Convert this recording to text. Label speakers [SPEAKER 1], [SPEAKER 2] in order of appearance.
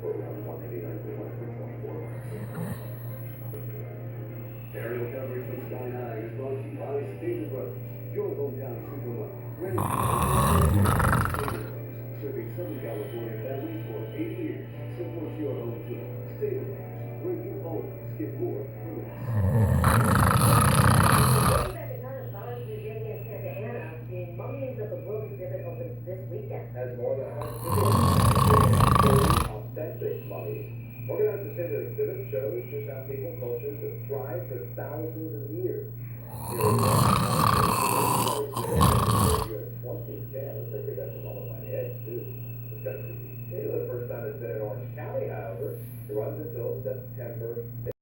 [SPEAKER 1] for around 189 per month for 24 months. Aerial coverage from Sky High is brought to you by Stater Brothers, your hometown supermarket. Ready to serving Southern California families for 80 years. Supports your home team. Stater Brothers, where you always get more for less.
[SPEAKER 2] The Mummies of the World exhibit opens this weekend.
[SPEAKER 3] Has more than 150 authentic mummies. Organizers say the exhibit shows just how people cultures have thrived for thousands of years. Here in 2010, looks like they got some mummified heads too. It's got to be the first time it's been in Orange County, however. It runs until September